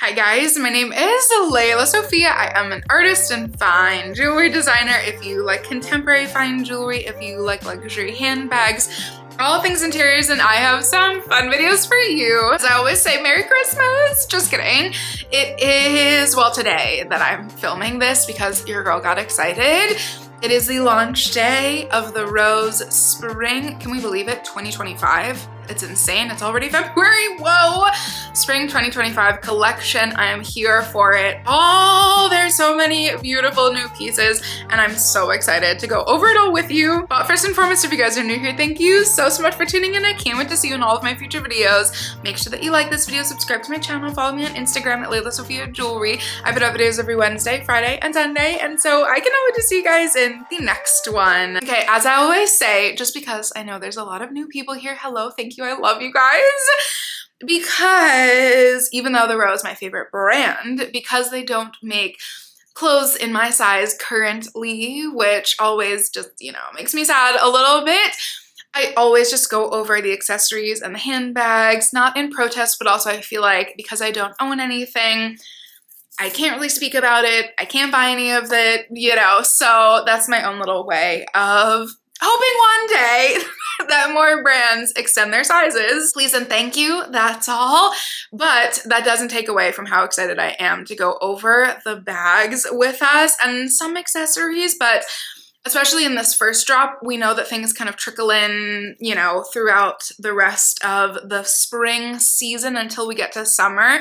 Hi guys, my name is Lelasophia. I am an artist and fine jewelry designer. If you like contemporary fine jewelry, if you like luxury handbags, all things interiors, and I have some fun videos for you. As I always say, Merry Christmas! Just kidding. It is, well, today that I'm filming this because your girl got excited. It is the launch day of the Rose Spring, can we believe it, 2025? It's insane, it's already February, whoa! Spring 2025 collection, I am here for it all. There's so many beautiful new pieces and I'm so excited to go over it all with you. But first and foremost, if you guys are new here, thank you so much for tuning in. I can't wait to see you in all of my future videos. Make sure that you like this video, subscribe to my channel, follow me on Instagram at lelasophia jewelry. I put out videos every Wednesday, Friday, and Sunday, and so I cannot wait to see you guys in the next one. Okay, as I always say, just because I know there's a lot of new people here, hello, thank you, I love you guys. Because even though the Rose is my favorite brand, because they don't make clothes in my size currently, which always just, you know, makes me sad a little bit, I always just go over the accessories and the handbags, not in protest, but also I feel like because I don't own anything, I can't really speak about it. I can't buy any of it, you know, so that's my own little way of hoping one day that more brands extend their sizes. Please and thank you, that's all. But that doesn't take away from how excited I am to go over the bags with us and some accessories, but especially in this first drop, we know that things kind of trickle in, you know, throughout the rest of the spring season until we get to summer.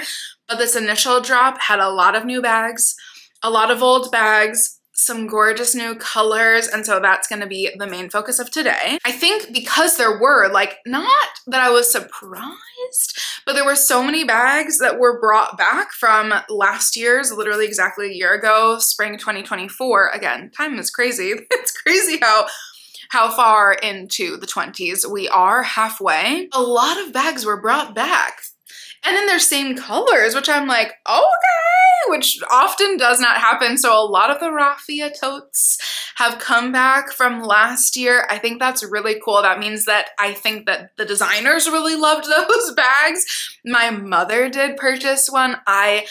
But this initial drop had a lot of new bags, a lot of old bags, some gorgeous new colors, and so that's going to be the main focus of today. I think because there were, like, not that I was surprised, but there were so many bags that were brought back from last year's, literally exactly a year ago, spring 2024. Again, time is crazy. It's crazy how far into the 20s we are, halfway. A lot of bags were brought back. And in their same colors, which I'm like, okay, which often does not happen. So a lot of the raffia totes have come back from last year. I think that's really cool. That means that I think that the designers really loved those bags. My mother did purchase one. I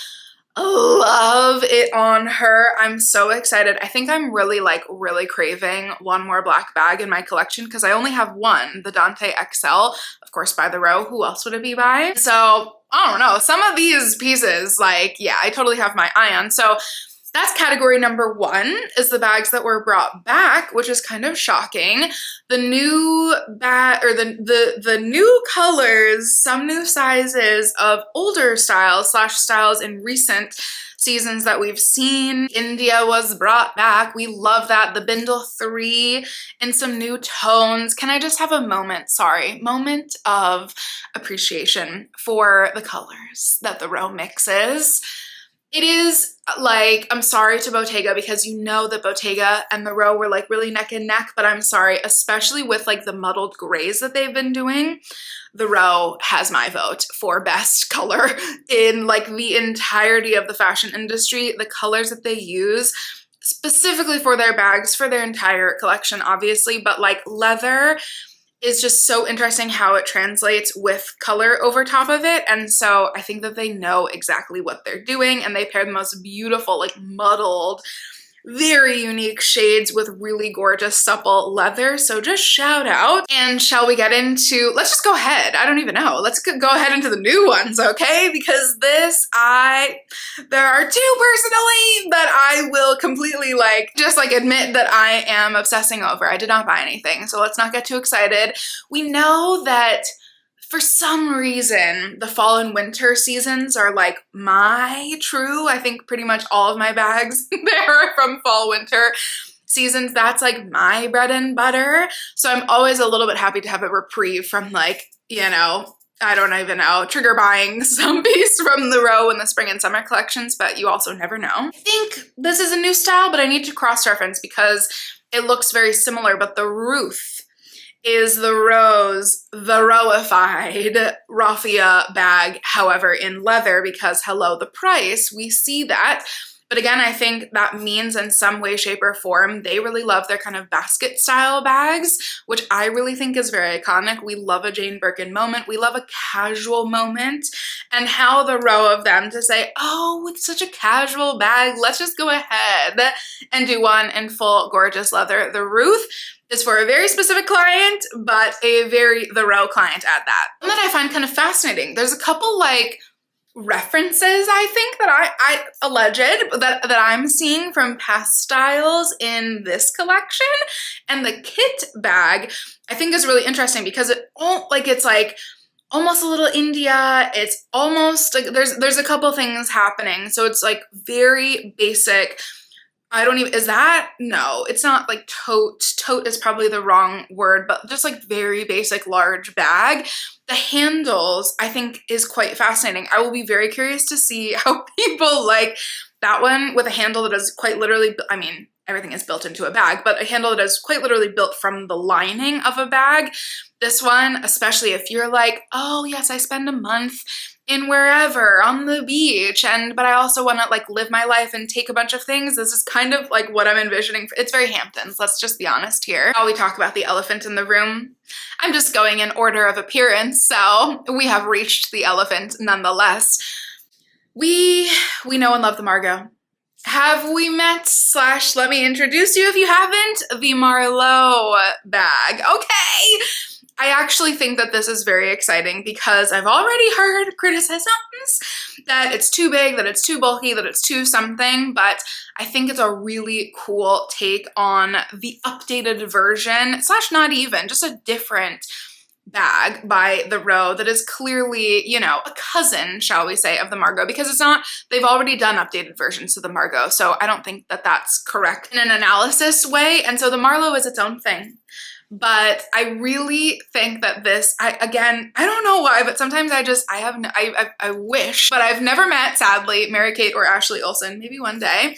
love it on her. I'm so excited. I think I'm really craving one more black bag in my collection because I only have one, the Dante XL, of course by the Row. Who else would it be by? So I don't know. Some of these pieces, like, yeah, I totally have my eye on. So that's category number one, is the bags that were brought back, which is kind of shocking. The new bag, or the new colors, some new sizes of older styles / styles in recent seasons that we've seen. India was brought back. We love that. The Bindle 3 in some new tones. Can I just have a moment, moment of appreciation for the colors that the Row mixes? It is like, I'm sorry to Bottega because you know that Bottega and the Row were like really neck and neck, but I'm sorry, especially with like the muddled grays that they've been doing, the Row has my vote for best color in like the entirety of the fashion industry. The colors that they use specifically for their bags, for their entire collection, obviously, but like leather is just so interesting how it translates with color over top of it. And so I think that they know exactly what they're doing and they pair the most beautiful, like muddled, very unique shades with really gorgeous supple leather. So just shout out. And shall we get into, let's just go ahead. I don't even know. Let's go ahead into the new ones, okay? Because this, there are two personally that I will completely just admit that I am obsessing over. I did not buy anything, so let's not get too excited. We know that for some reason, the fall and winter seasons are like my true, I think pretty much all of my bags there are from fall, winter seasons. That's like my bread and butter. So I'm always a little bit happy to have a reprieve from like, you know, I don't even know, trigger buying some piece from the Row in the spring and summer collections, but you also never know. I think this is a new style, but I need to cross-reference because it looks very similar, but the Ruth is the Rose, the Rowified raffia bag, however, in leather, because hello, the price, we see that, But again, I think that means in some way, shape, or form, they really love their kind of basket style bags, which I really think is very iconic. We love a Jane Birkin moment. We love a casual moment, and how the row of them to say, oh, it's such a casual bag, let's just go ahead and do one in full gorgeous leather. The Ruth is for a very specific client, but a very the row client at that. And that I find kind of fascinating. There's a couple like references, I think, that I alleged that I'm seeing from past styles in this collection. And the kit bag I think is really interesting because it's like almost a little India. It's almost like there's a couple things happening. So it's like very basic. I don't even, is that? No, it's not like tote. Tote is probably the wrong word, but just like very basic large bag. The handles, I think, is quite fascinating. I will be very curious to see how people like that one with a handle that is quite literally, I mean, everything is built into a bag, but a handle that is quite literally built from the lining of a bag. This one, especially if you're like, oh yes, I spend a month in wherever on the beach, but I also want to like live my life and take a bunch of things. This is kind of like what I'm envisioning. It's very Hamptons, let's just be honest here. While we talk about the elephant in the room, I'm just going in order of appearance, so we have reached the elephant nonetheless. We know and love the Margot. Have we met / let me introduce you if you haven't, the Marlowe bag. Okay. I actually think that this is very exciting because I've already heard criticisms that it's too big, that it's too bulky, that it's too something, but I think it's a really cool take on the updated version / not even, just a different bag by the row that is clearly, you know, a cousin, shall we say, of the Margot, because it's not, they've already done updated versions of the Margot, so I don't think that that's correct in an analysis way, and so the Marlowe is its own thing. But I really think that this, again, I don't know why, but sometimes I wish, but I've never met, sadly, Mary-Kate or Ashley Olsen, maybe one day.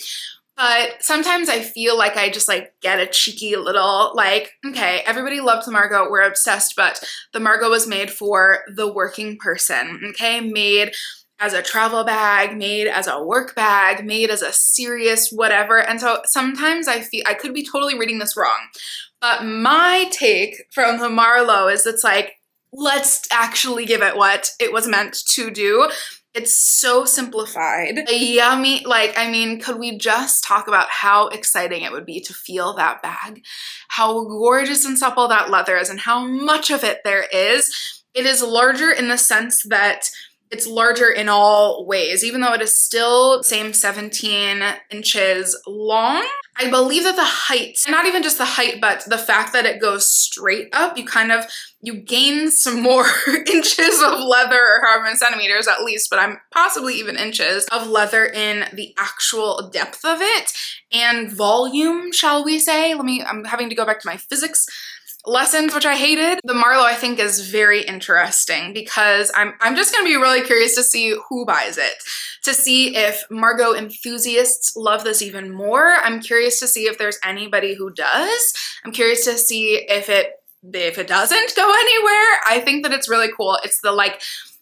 But sometimes I feel like I just like get a cheeky little like, okay, everybody loved the Margot, we're obsessed, but the Margot was made for the working person, okay? Made as a travel bag, made as a work bag, made as a serious whatever. And so sometimes I feel, I could be totally reading this wrong, but my take from the Marlowe is it's like, let's actually give it what it was meant to do. It's so simplified. Yummy, like, I mean, could we just talk about how exciting it would be to feel that bag? How gorgeous and supple that leather is and how much of it there is. It is larger in the sense that it's larger in all ways, even though it is still same 17 inches long. I believe that the height, not even just the height, but the fact that it goes straight up, you gain some more inches of leather, or however many centimeters at least, but I'm possibly even inches of leather in the actual depth of it and volume, shall we say. I'm having to go back to my physics lessons, which I hated. The Marlowe, I think, is very interesting because I'm just gonna be really curious to see who buys it, to see if Margot enthusiasts love this even more. I'm curious to see if there's anybody who does. I'm curious to see if it doesn't go anywhere. I think that it's really cool. It's the like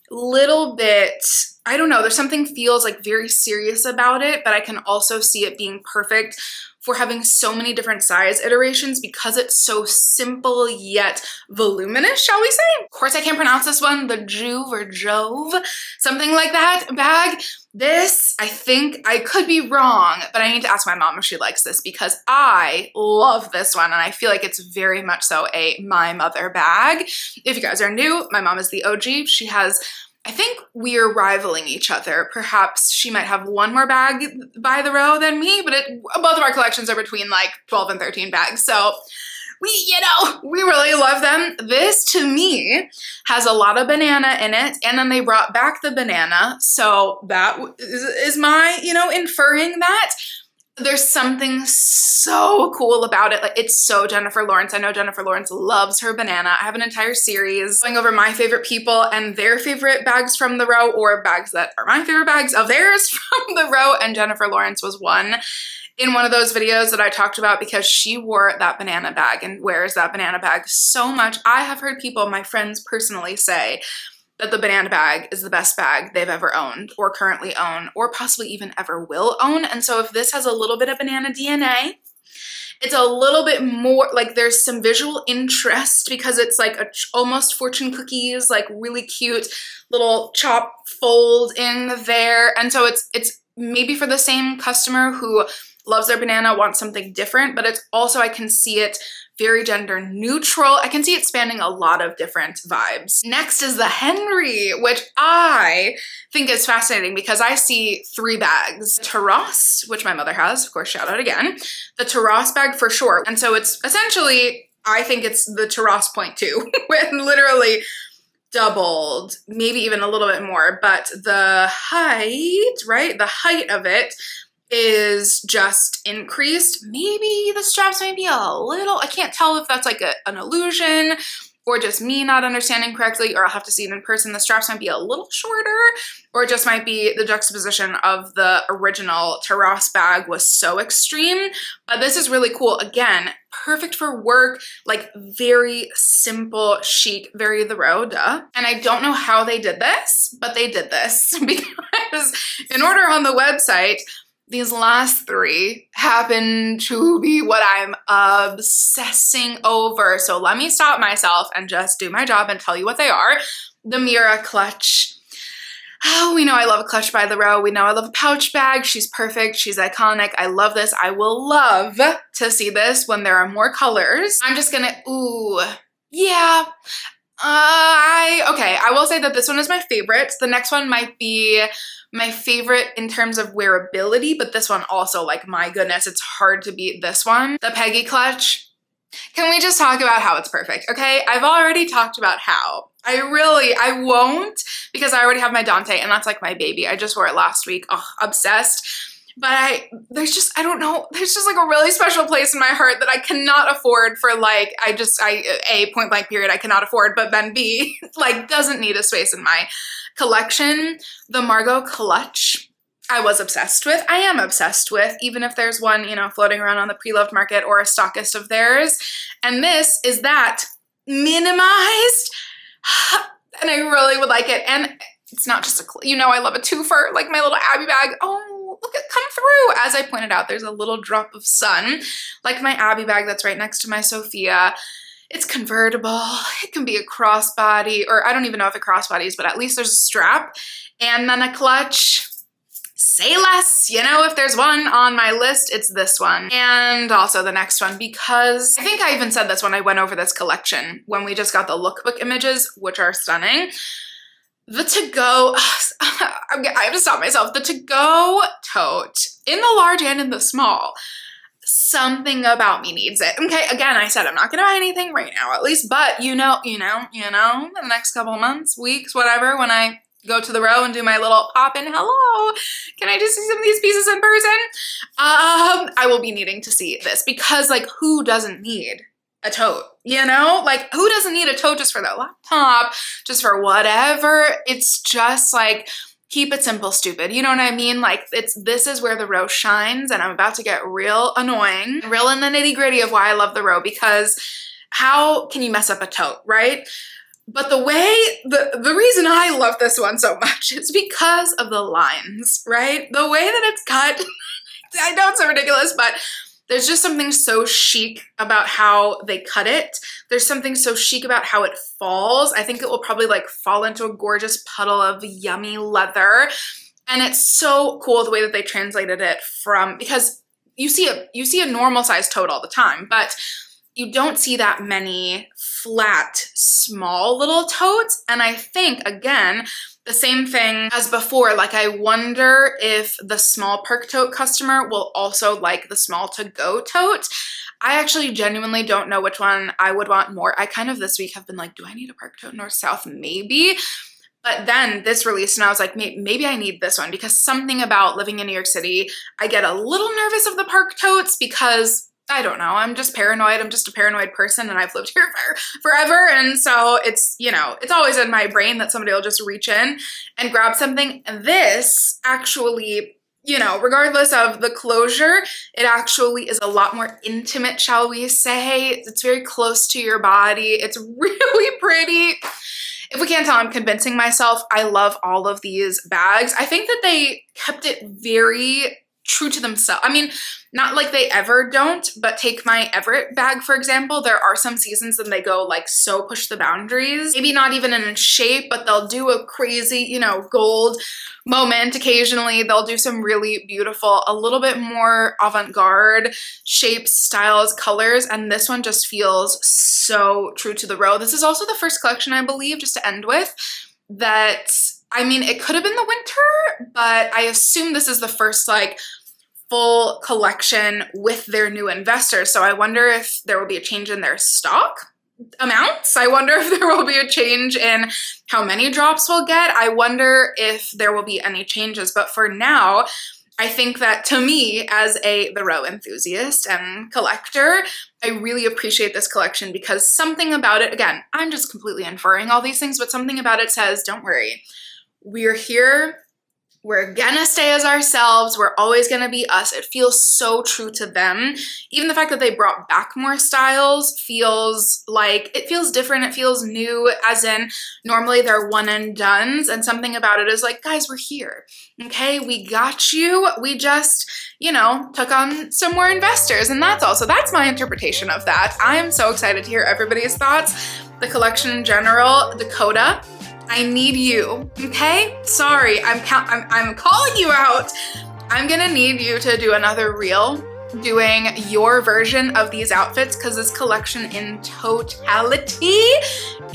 little bit, I don't know, there's something feels like very serious about it, but I can also see it being perfect for having so many different size iterations because it's so simple yet voluminous, shall we say? Of course, I can't pronounce this one, the Juve or Jove, something like that bag. This, I think, I could be wrong, but I need to ask my mom if she likes this because I love this one and I feel like it's very much so a my mother bag. If you guys are new, my mom is the OG. She has, I think we're rivaling each other. Perhaps she might have one more bag by the row than me, but both of our collections are between like 12 and 13 bags. So we really love them. This to me has a lot of banana in it, and then they brought back the banana. So that is my, inferring that. There's something so cool about it. Like, it's so Jennifer Lawrence. I know Jennifer Lawrence loves her banana. I have an entire series going over my favorite people and their favorite bags from the row, or bags that are my favorite bags of theirs from the row, and Jennifer Lawrence was one in one of those videos that I talked about because she wore that banana bag and wears that banana bag so much. I have heard people, my friends personally, say that the banana bag is the best bag they've ever owned or currently own or possibly even ever will own. And so if this has a little bit of banana DNA, it's a little bit more like there's some visual interest because it's like almost fortune cookies, like really cute little chop fold in there. And so it's maybe for the same customer who loves their banana, wants something different, but it's also, I can see it very gender neutral. I can see it spanning a lot of different vibes. Next is the Henry, which I think is fascinating because I see 3 bags. Taros, which my mother has, of course, shout out again. The Taros bag for sure. And so it's essentially, I think it's the Taros 0.2, when literally doubled, maybe even a little bit more, but the height, right? The height of it is just increased. Maybe the straps may be a little, I can't tell if that's like an illusion or just me not understanding correctly, or I'll have to see it in person. The straps might be a little shorter, or it just might be the juxtaposition of the original Taros bag was so extreme. But this is really cool. Again, perfect for work, like very simple, chic, very the row, duh. And I don't know how they did this, but they did this because in order on the website, these last 3 happen to be what I'm obsessing over. So let me stop myself and just do my job and tell you what they are. The Mira clutch. Oh, we know I love a clutch by the row. We know I love a pouch bag. She's perfect. She's iconic. I love this. I will love to see this when there are more colors. I'm just gonna, ooh, yeah. Okay, I will say that this one is my favorite. The next one might be my favorite in terms of wearability, but this one also, like, my goodness, it's hard to beat this one. The Peggy clutch. Can we just talk about how it's perfect, okay? I've already talked about how. I won't, because I already have my Dante, and that's like my baby. I just wore it last week. Oh, obsessed. But there's just, I don't know, there's just like a really special place in my heart that I cannot afford for like, A, point blank period, I cannot afford, but then B, like doesn't need a space in my collection. The Margot clutch, I was obsessed with. I am obsessed with, even if there's one, you know, floating around on the pre-loved market or a stockist of theirs. And this is that minimized, and I really would like it. And it's not just you know, I love a twofer, like my little Abby bag. Oh, look at come through. As I pointed out, there's a little drop of sun, like my Abby bag that's right next to my Sophia. It's convertible. It can be a crossbody, or I don't even know if it crossbodies, but at least there's a strap and then a clutch. Say less. You know, if there's one on my list, it's this one. And also the next one, because I think I even said this when I went over this collection, when we just got the lookbook images, which are stunning. The to-go, I have to stop myself. The to-go tote in the large and in the small. Something about me needs it. Okay, again, I said I'm not gonna buy anything right now, at least, but you know, in the next couple months, weeks, whatever, when I go to the row and do my little pop-in, hello, can I just see some of these pieces in person? I will be needing to see this because, like, who doesn't need a tote, you know? Like, who doesn't need a tote just for their laptop, just for whatever? It's just like, keep it simple, stupid. You know what I mean? Like, this is where the row shines, and I'm about to get real annoying, real in the nitty gritty of why I love the row, because how can you mess up a tote, right? But the reason I love this one so much is because of the lines, right? The way that it's cut, I know it's so ridiculous, but there's just something so chic about how they cut it. There's something so chic about how it falls. I think it will probably like fall into a gorgeous puddle of yummy leather. And it's so cool the way that they translated it from, because you see a normal size tote all the time, but you don't see that many flat, small little totes. And I think, again, the same thing as before, like I wonder if the small perk tote customer will also like the small to-go tote. I actually genuinely don't know which one I would want more. I kind of this week have been like, do I need a perk tote north-south? Maybe. But then this released and I was like, maybe I need this one, because something about living in New York City, I get a little nervous of the perk totes because I don't know, I'm just paranoid. I'm just a paranoid person, and I've lived here forever. And so it's, you know, it's always in my brain that somebody will just reach in and grab something. And this actually, you know, regardless of the closure, it actually is a lot more intimate, shall we say. It's very close to your body. It's really pretty. If we can't tell, I'm convincing myself. I love all of these bags. I think that they kept it very true to themselves. I mean, not like they ever don't, but take my Everett bag, for example. There are some seasons that they go like so push the boundaries. Maybe not even in shape, but they'll do a crazy, you know, gold moment occasionally. They'll do some really beautiful, a little bit more avant-garde shapes, styles, colors, and this one just feels so true to the row. This is also the first collection, I believe, just to end with, that, I mean, it could have been the winter, but I assume this is the first like full collection with their new investors. So I wonder if there will be a change in their stock amounts. I wonder if there will be a change in how many drops we'll get. I wonder if there will be any changes. But for now, I think that to me, as the row enthusiast and collector, I really appreciate this collection because something about it, again, I'm just completely inferring all these things, but something about it says, don't worry, we're here. We're gonna stay as ourselves. We're always gonna be us. It feels so true to them. Even the fact that they brought back more styles feels like, it feels different. It feels new, as in normally they're one and dones, and something about it is like, guys, we're here. Okay, we got you. We just, you know, took on some more investors, and that's all. So that's my interpretation of that. I am so excited to hear everybody's thoughts. The collection in general, Dakota, I need you, okay? Sorry, I'm calling you out. I'm gonna need you to do another reel doing your version of these outfits because this collection in totality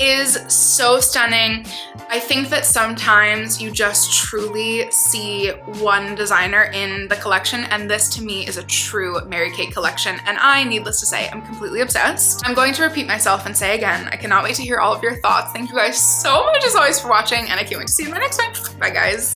is so stunning. I think that sometimes you just truly see one designer in the collection, and this to me is a true Mary Kate collection, and I, needless to say, I'm completely obsessed. I'm going to repeat myself and say again, I cannot wait to hear all of your thoughts. Thank you guys so much as always for watching, and I can't wait to see you in my next one. Bye guys.